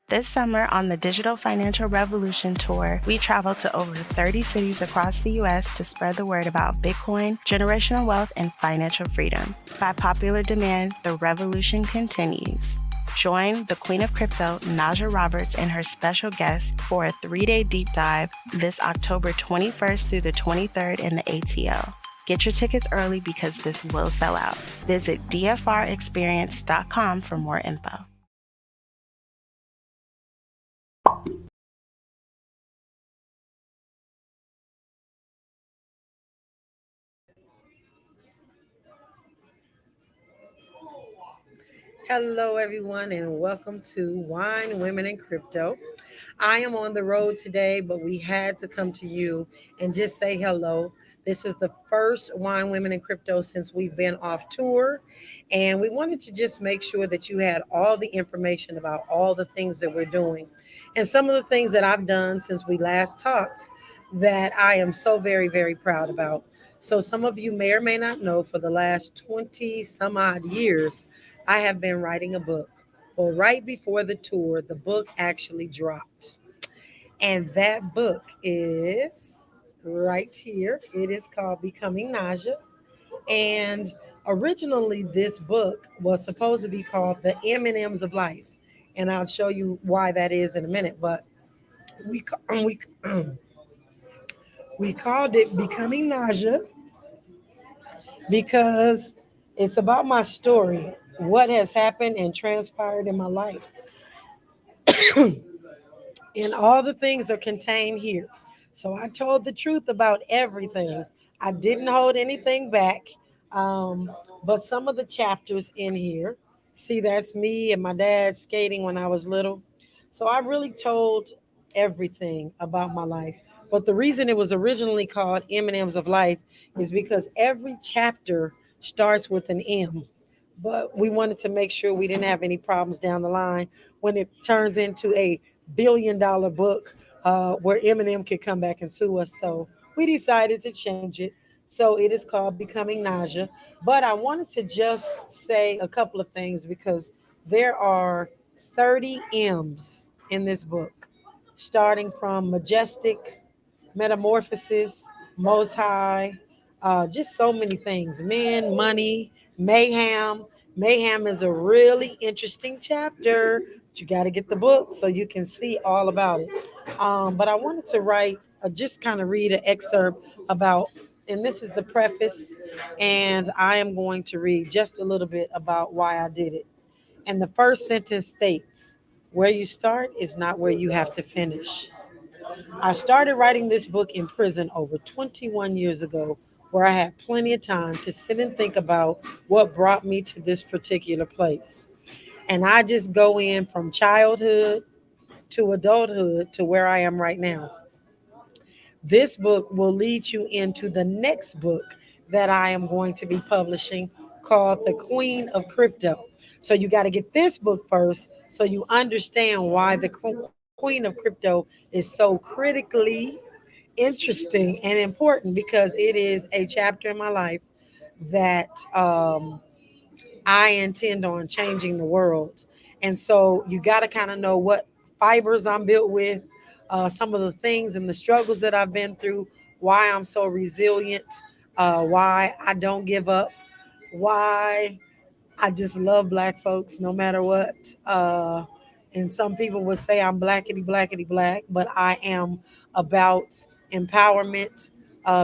This summer on the Digital Financial Revolution Tour, we travel to over 30 cities across the U.S. to spread the word about Bitcoin, generational wealth, and financial freedom. By popular demand, the revolution continues. Join the Queen of Crypto, Najah Roberts, and her special guests for a 3-day deep dive this October 21st through the 23rd in the ATL. Get your tickets early because this will sell out. Visit DFRExperience.com for more info. Hello, everyone, and welcome to Wine, Women, and Crypto. I am on the road today, but we had to come to you and just say hello. This is the first Wine, Women, and Crypto since we've been off tour, and we wanted to just make sure that you had all the information about all the things that we're doing and some of the things that I've done since we last talked that I am so very, very proud about. So, some of you may or may not know for the last 20 some odd years, I have been writing a book. Well, right before the tour, the book actually dropped. And that book is right here. It is called Becoming Najah. And originally, this book was supposed to be called The M&Ms of Life. And I'll show you why that is in a minute. But we, we, we called it Becoming Najah because it's about my story, what has happened and transpired in my life. And all the things are contained here. So I told the truth about everything. I didn't hold anything back. Um, but some of the chapters in here, see, that's me and my dad skating when I was little. So I really told everything about my life. But the reason it was originally called M&Ms of Life is because every chapter starts with an M. But we wanted to make sure we didn't have any problems down the line when it turns into a $1 billion book where Eminem could come back and sue us. So we decided to change it. So it is called Becoming Najah. But I wanted to just say a couple of things because there are 30 M's in this book, starting from majestic, metamorphosis, most high, just so many things. Men, money, mayhem. Mayhem is a really interesting chapter. But you got to get the book so you can see all about it. But I wanted to write, just kind of read an excerpt about, and this is the preface, and I am going to read just a little bit about why I did it. And the first sentence states, where you start is not where you have to finish. I started writing this book in prison over 21 years ago, where I had plenty of time to sit and think about what brought me to this particular place. And I just go in from childhood to adulthood to where I am right now. This book will lead you into the next book that I am going to be publishing called The Queen of Crypto. So you got to get this book first so you understand why the Queen of Crypto is so critically interesting and important because it is a chapter in my life that I intend on changing the world. And so you got to kind of know what fibers I'm built with, some of the things and the struggles that I've been through, why I'm so resilient, why I don't give up, why I just love black folks no matter what. And some people would say I'm blackety, blackety, black, but I am about empowerment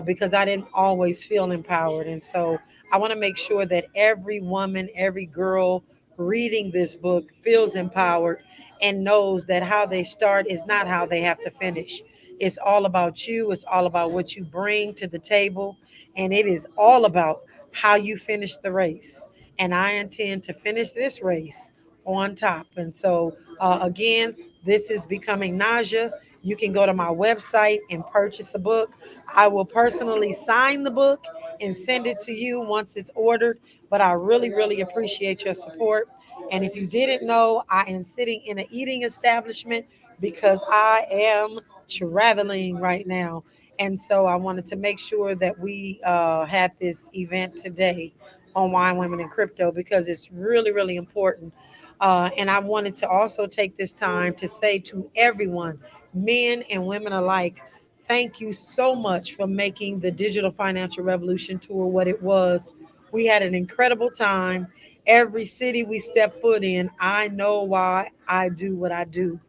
because I didn't always feel empowered. And so I want to make sure that every woman, every girl reading this book feels empowered and knows that how they start is not how they have to finish. It's all about you, it's all about what you bring to the table, and it is all about how you finish the race. And I intend to finish this race on top. And so, again, this is Becoming Najah. You can go to my website and purchase a book. I will personally sign the book and send it to you once it's ordered. But I really, really appreciate your support. And if you didn't know, I am sitting in an eating establishment because I am traveling right now. And so I wanted to make sure that we had this event today on Wine, Women, and Crypto because it's really, really important. And I wanted to also take this time to say to everyone, men and women alike, thank you so much for making the Digital Financial Revolution Tour what it was. We had an incredible time. Every city we step foot in, I know why I do what I do.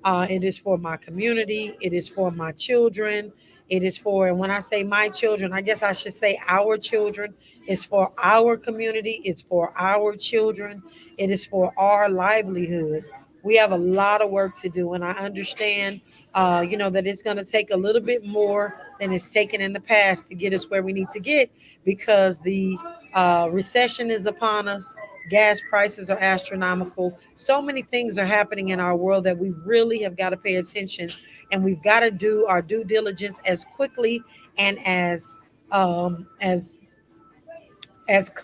It is for my community. It is for my children. It is for, and when I say my children, I guess I should say our children. It's for our community. It's for our children. It is for our livelihood. We have a lot of work to do, and I understand, that it's going to take a little bit more than it's taken in the past to get us where we need to get, because the recession is upon us. Gas prices are astronomical. So many things are happening in our world that we really have got to pay attention, and we've got to do our due diligence as quickly and as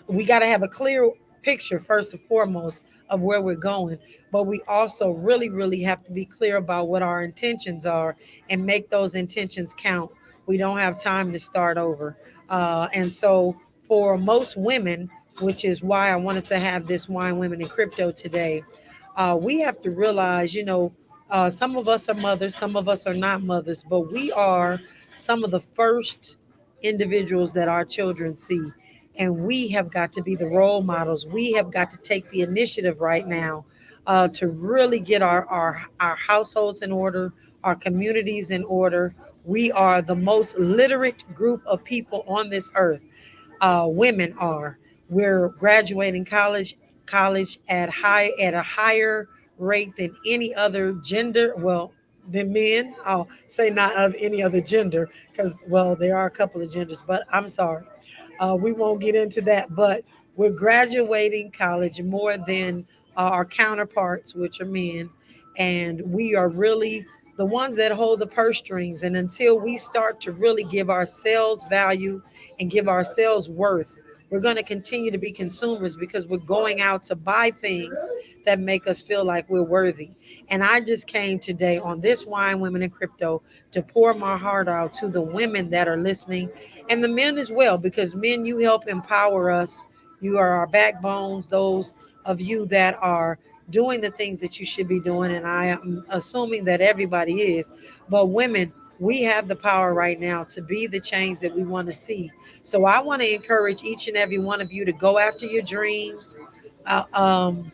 we got to have a clear picture first and foremost of where we're going, but we also really have to be clear about what our intentions are and make those intentions count. We don't have time to start over. And so for most women, which is why I wanted to have this Wine Women in Crypto today, we have to realize, some of us are mothers, some of us are not mothers, but we are some of the first individuals that our children see. And we have got to be the role models. We have got to take the initiative right now to really get our households in order, our communities in order. We are the most literate group of people on this earth. Women are. We're graduating college at a higher rate than any other gender. Well, than men. I'll say not of any other gender, because well, there are a couple of genders, but I'm sorry. We won't get into that. But we're graduating college more than our counterparts, which are men, and we are really the ones that hold the purse strings. And until we start to really give ourselves value and give ourselves worth, we're going to continue to be consumers because we're going out to buy things that make us feel like we're worthy. And I just came today on this Wine Women in Crypto to pour my heart out to the women that are listening, and the men as well, because men, you help empower us. You are our backbones, those of you that are doing the things that you should be doing. And I am assuming that everybody is. But women, we have the power right now to be the change that we want to see. So I want to encourage each and every one of you to go after your dreams. Uh, um,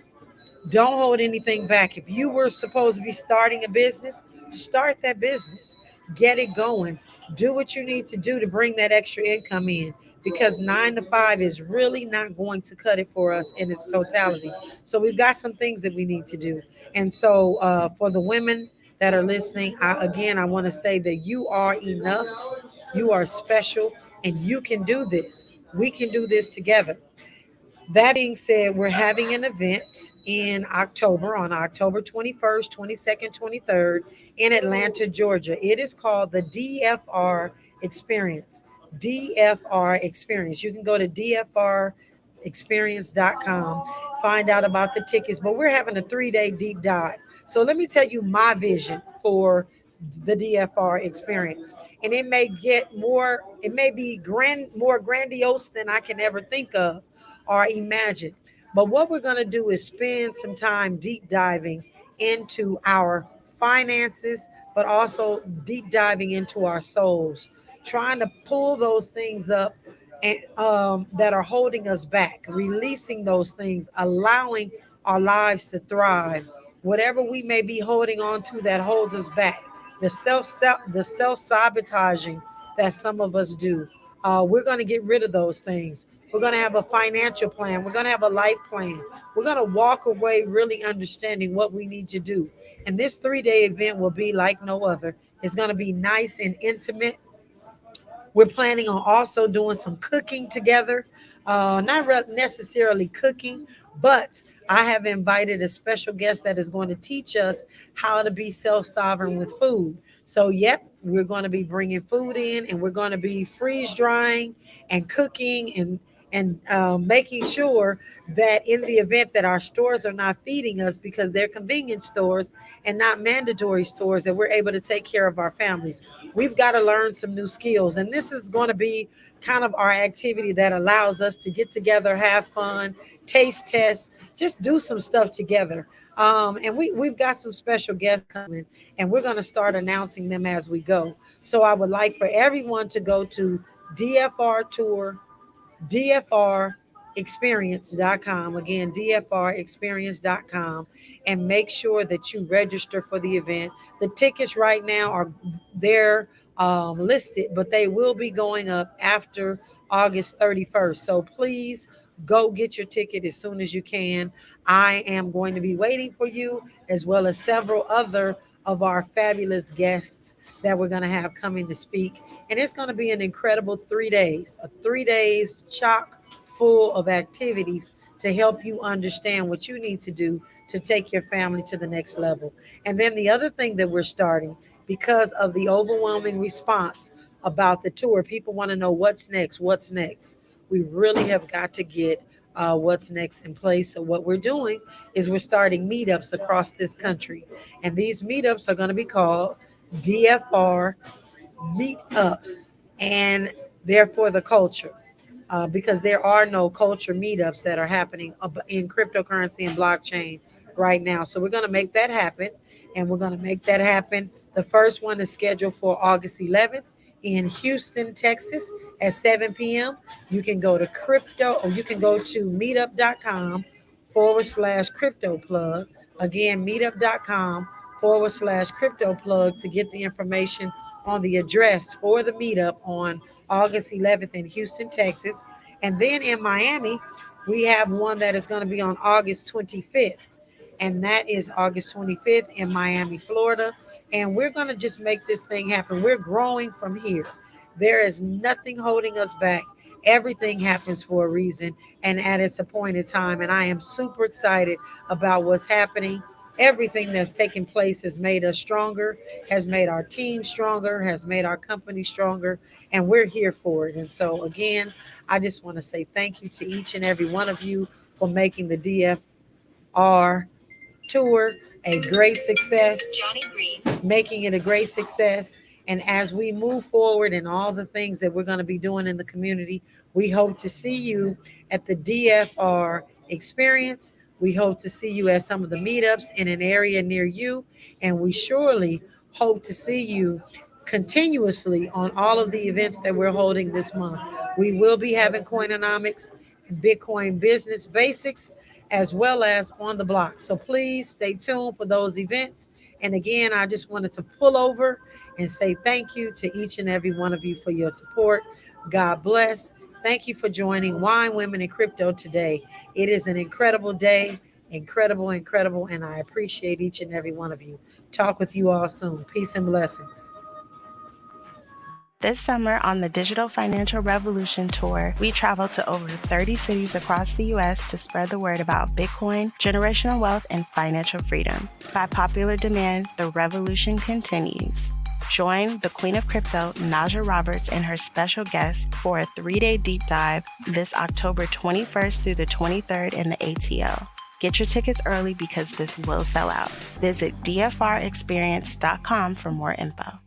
don't hold anything back. If you were supposed to be starting a business, start that business. Get it going. Do what you need to do to bring that extra income in, because 9 to 5 is really not going to cut it for us in its totality. So we've got some things that we need to do. And so for the women that are listening, I want to say that you are enough. You are special, and you can do this. We can do this together. That being said, we're having an event in October, on October 21st, 22nd, 23rd in Atlanta, Georgia. It is called the DFR Experience. DFR Experience. You can go to DFRExperience.com, find out about the tickets, but we're having a 3-day deep dive. So let me tell you my vision for the DFR Experience. And it may be more grandiose than I can ever think of or imagine. But what we're going to do is spend some time deep diving into our finances, but also deep diving into our souls, trying to pull those things up and, that are holding us back, releasing those things, allowing our lives to thrive. Whatever we may be holding on to that holds us back, the self sabotaging that some of us do. We're going to get rid of those things. We're going to have a financial plan. We're going to have a life plan. We're going to walk away really understanding what we need to do. And this 3-day event will be like no other. It's going to be nice and intimate. We're planning on also doing some cooking together. Not necessarily cooking, but I have invited a special guest that is going to teach us how to be self sovereign with food. So, yep, we're going to be bringing food in, and we're going to be freeze drying and cooking and making sure that in the event that our stores are not feeding us because they're convenience stores and not mandatory stores, that we're able to take care of our families. We've got to learn some new skills, and this is going to be kind of our activity that allows us to get together, have fun, taste tests, just do some stuff together. And we've got some special guests coming, and we're going to start announcing them as we go. So I would like for everyone to go to DFR Tour, DFRExperience.com. Again, DFRExperience.com, and make sure that you register for the event. The tickets right now are there listed, but they will be going up after August 31st. So please go get your ticket as soon as you can. I am going to be waiting for you, as well as several other of our fabulous guests that we're going to have coming to speak. And it's going to be an incredible 3 days, a 3 days chock full of activities to help you understand what you need to do to take your family to the next level. And then the other thing that we're starting, because of the overwhelming response about the tour, people want to know what's next, what's next. We really have got to get what's next in place. So what we're doing is we're starting meetups across this country, and these meetups are going to be called DFR meetups, and therefore the culture, because there are no culture meetups that are happening in cryptocurrency and blockchain right now. So we're going to make that happen, and we're going to make that happen. The first one is scheduled for August 11th in Houston, Texas at 7 p.m. You can go to meetup.com/crypto plug. Again, meetup.com/crypto plug to get the information on the address for the meetup on August 11th in Houston, Texas. And then in Miami, we have one that is going to be on August 25th, and that is August 25th in Miami, Florida. And we're going to just make this thing happen. We're growing from here. There is nothing holding us back. Everything happens for a reason and at its appointed time. And I am super excited about what's happening. Everything that's taken place has made us stronger, has made our team stronger, has made our company stronger, and we're here for it. And so, again, I just want to say thank you to each and every one of you for making the DFR tour a great success, making it a great success. And as we move forward in all the things that we're going to be doing in the community, we hope to see you at the DFR Experience. We hope to see you at some of the meetups in an area near you. And we surely hope to see you continuously on all of the events that we're holding this month. We will be having Coinonomics and Bitcoin Business Basics, as well as on the block. So please stay tuned for those events. And again, I just wanted to pull over and say thank you to each and every one of you for your support. God bless. Thank you for joining Wine, Women, and Crypto today. It is an incredible day, incredible, and I appreciate each and every one of you. Talk with you all soon. Peace and blessings. This summer on the Digital Financial Revolution Tour, we travel to over 30 cities across the U.S. to spread the word about Bitcoin, generational wealth, and financial freedom. By popular demand, the revolution continues. Join the Queen of Crypto, Najah Roberts, and her special guests for a 3-day deep dive this October 21st through the 23rd in the ATL. Get your tickets early because this will sell out. Visit DFRExperience.com for more info.